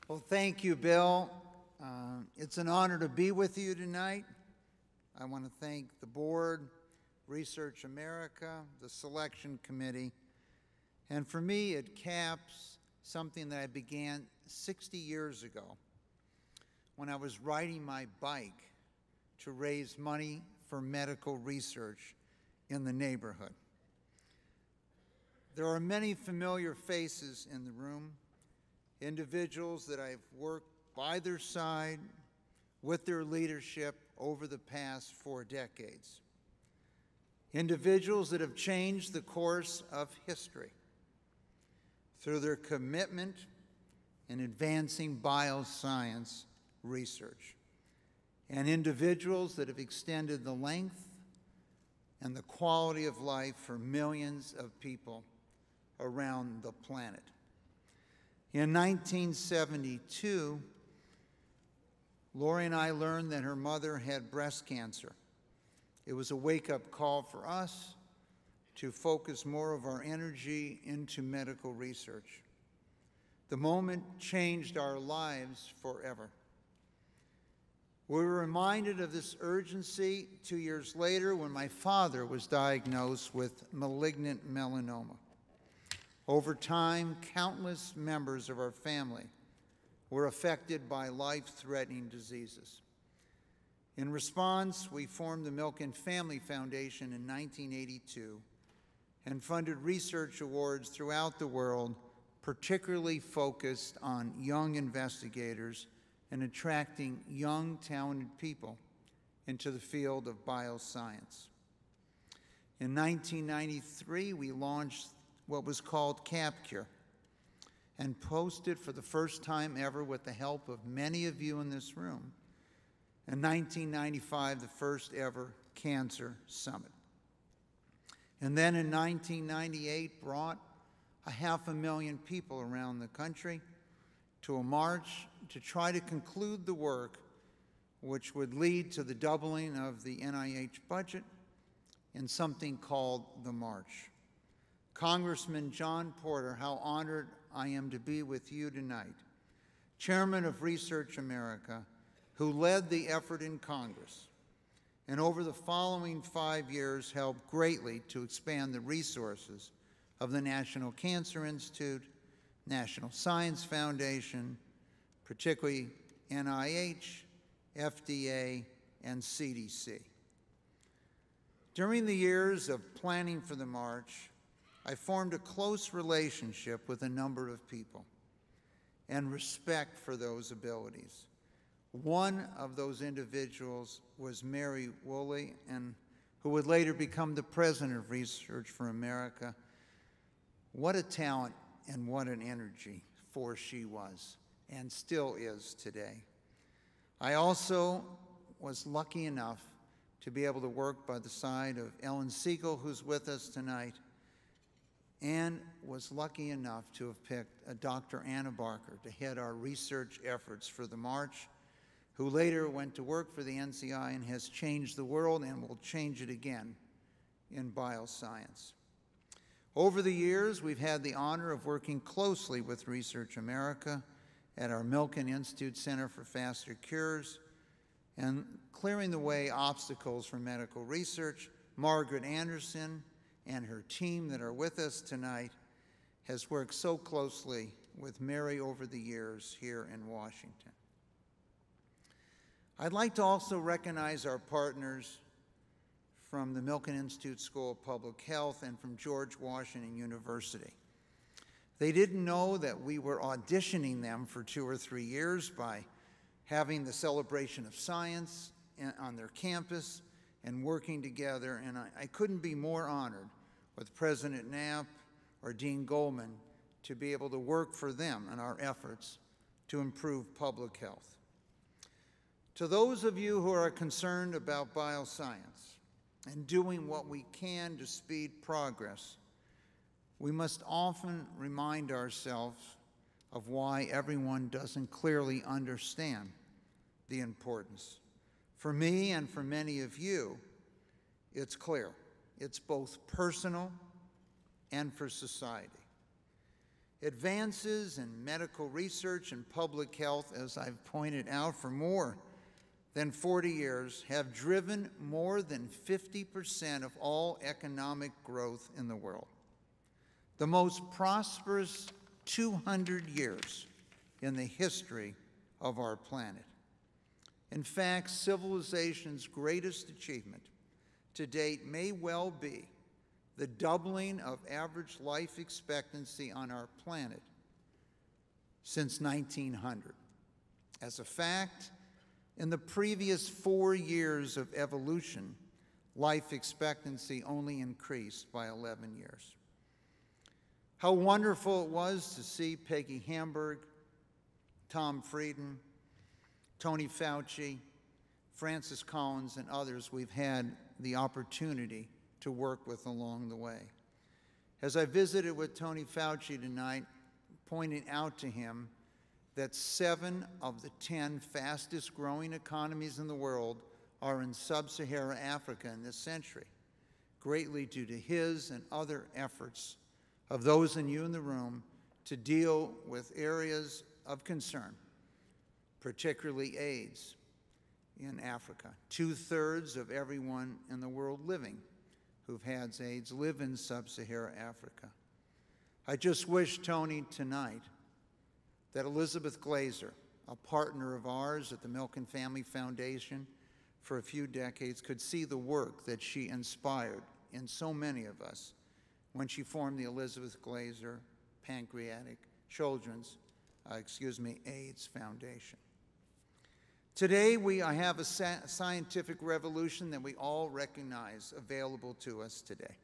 Well, thank you, Bill. It's an honor to be with you tonight. I want to thank the board, Research America, the selection committee, and for me, it caps something that I began 60 years ago when I was riding my bike to raise money for medical research in the neighborhood. There are many familiar faces in the room, individuals that I've worked by their side with their leadership over the past 4 decades. Individuals that have changed the course of history through their commitment in advancing bioscience research, and individuals that have extended the length and the quality of life for millions of people around the planet. In 1972, Lori and I learned that her mother had breast cancer. It was a wake-up call for us to focus more of our energy into medical research. The moment changed our lives forever. We were reminded of this urgency 2 years later when my father was diagnosed with malignant melanoma. Over time, countless members of our family were affected by life-threatening diseases. In response, we formed the Milken Family Foundation in 1982 and funded research awards throughout the world, particularly focused on young investigators and attracting young, talented people into the field of bioscience. In 1993, we launched what was called FasterCures and posted for the first time ever, with the help of many of you in this room, in 1995, the first ever Cancer Summit. And then in 1998, brought 500,000 people around the country to a march to try to conclude the work which would lead to the doubling of the NIH budget in something called the March. Congressman John Porter, how honored I am to be with you tonight, Chairman of Research America, who led the effort in Congress, and over the following 5 years helped greatly to expand the resources of the National Cancer Institute, National Science Foundation, particularly NIH, FDA, and CDC. During the years of planning for the march, I formed a close relationship with a number of people and respect for those abilities. One of those individuals was Mary Woolley, and who would later become the president of Research for America. What a talent and what an energy force she was, and still is today. I also was lucky enough to be able to work by the side of Ellen Siegel, who's with us tonight, and was lucky enough to have picked Dr. Anna Barker to head our research efforts for the March, who later went to work for the NCI and has changed the world and will change it again in bioscience. Over the years, we've had the honor of working closely with Research America at our Milken Institute Center for FasterCures and clearing the way obstacles for medical research. Margaret Anderson and her team that are with us tonight has worked so closely with Mary over the years here in Washington. I'd like to also recognize our partners from the Milken Institute School of Public Health and from George Washington University. They didn't know that we were auditioning them for 2 or 3 years by having the celebration of science on their campus and working together, and I couldn't be more honored with President Knapp or Dean Goldman to be able to work for them in our efforts to improve public health. To those of you who are concerned about bioscience and doing what we can to speed progress, we must often remind ourselves of why everyone doesn't clearly understand the importance. For me and for many of you, it's clear. It's both personal and for society. Advances in medical research and public health, as I've pointed out, for more than 40 years have driven more than 50% of all economic growth in the world. The most prosperous 200 years in the history of our planet. In fact, civilization's greatest achievement to date may well be the doubling of average life expectancy on our planet since 1900. As a fact, in the previous 4 years of evolution, life expectancy only increased by 11 years. How wonderful it was to see Peggy Hamburg, Tom Frieden, Tony Fauci, Francis Collins, and others we've had the opportunity to work with along the way. As I visited with Tony Fauci tonight, pointing out to him that 7 of the 10 fastest growing economies in the world are in sub-Saharan Africa in this century, greatly due to his and other efforts of those in you in the room to deal with areas of concern, particularly AIDS in Africa. 2/3 of everyone in the world living who've had AIDS live in sub-Saharan Africa. I just wish, Tony, tonight that Elizabeth Glaser, a partner of ours at the Milken Family Foundation for a few decades, could see the work that she inspired in so many of us when she formed the Elizabeth Glaser Pancreatic Children's AIDS Foundation. Today, I have a scientific revolution that we all recognize available to us today.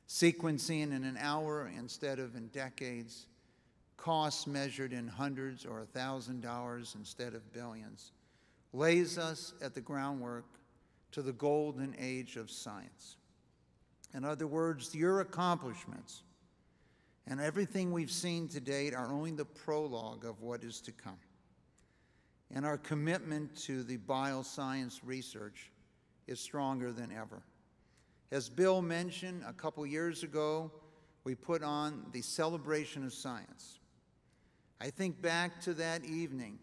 Sequencing in an hour instead of in decades, costs measured in hundreds or $1,000 instead of billions, lays us at the groundwork to the golden age of science. In other words, your accomplishments and everything we've seen to date are only the prologue of what is to come. And our commitment to the bioscience research is stronger than ever. As Bill mentioned, a couple years ago, we put on the Celebration of Science. I think back to that evening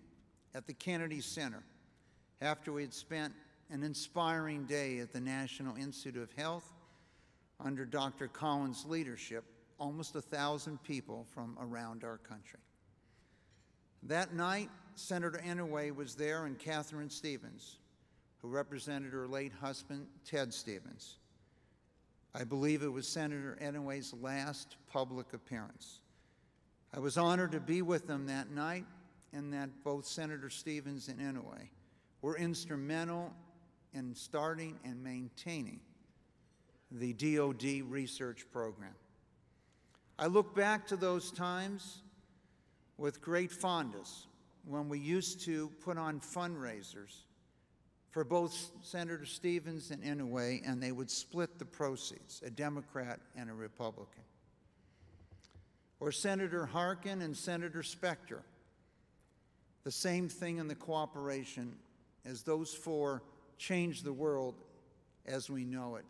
at the Kennedy Center after we had spent an inspiring day at the National Institute of Health under Dr. Collins' leadership, almost 1,000 people from around our country. That night, Senator Inouye was there and Catherine Stevens, who represented her late husband, Ted Stevens. I believe it was Senator Inouye's last public appearance. I was honored to be with them that night, and that both Senator Stevens and Inouye were instrumental in starting and maintaining the DoD research program. I look back to those times with great fondness when we used to put on fundraisers for both Senator Stevens and Inouye, and they would split the proceeds, a Democrat and a Republican. Or Senator Harkin and Senator Specter, the same thing in the cooperation as those 4 changed the world as we know it,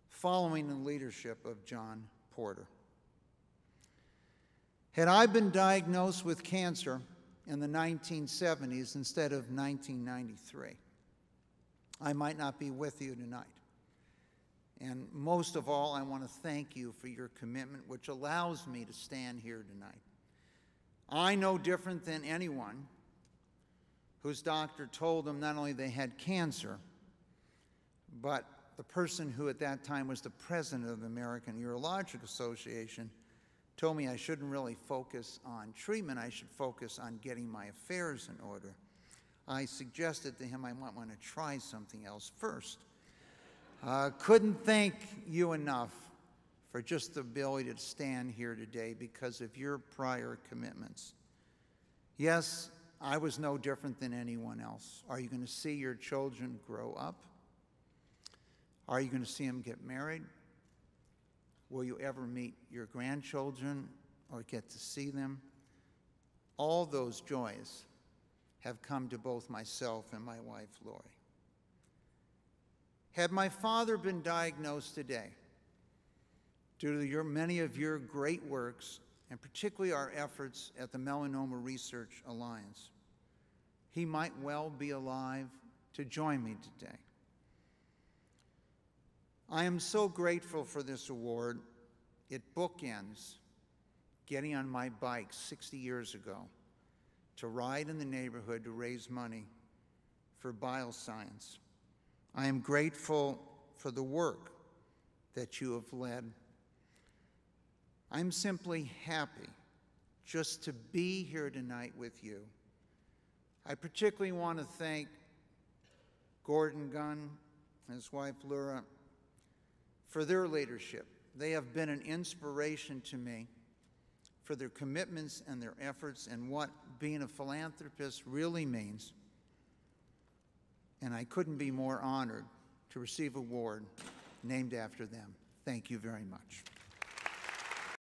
following the leadership of John Porter. Had I been diagnosed with cancer in the 1970s instead of 1993, I might not be with you tonight. And most of all, I want to thank you for your commitment, which allows me to stand here tonight. I know different than anyone whose doctor told them not only they had cancer, but the person who at that time was the president of the American Urologic Association told me I shouldn't really focus on treatment, I should focus on getting my affairs in order. I suggested to him I might want to try something else first. Couldn't thank you enough for just the ability to stand here today because of your prior commitments. Yes, I was no different than anyone else. Are you going to see your children grow up? Are you going to see them get married? Will you ever meet your grandchildren or get to see them? All those joys have come to both myself and my wife, Lori. Had my father been diagnosed today, due to many of your great works and particularly our efforts at the Melanoma Research Alliance. He might well be alive to join me today. I am so grateful for this award. It bookends getting on my bike 60 years ago to ride in the neighborhood to raise money for bioscience. I am grateful for the work that you have led. I'm simply happy just to be here tonight with you. I particularly want to thank Gordon Gunn and his wife Llura for their leadership. They have been an inspiration to me for their commitments and their efforts and what being a philanthropist really means. And I couldn't be more honored to receive an award named after them. Thank you very much.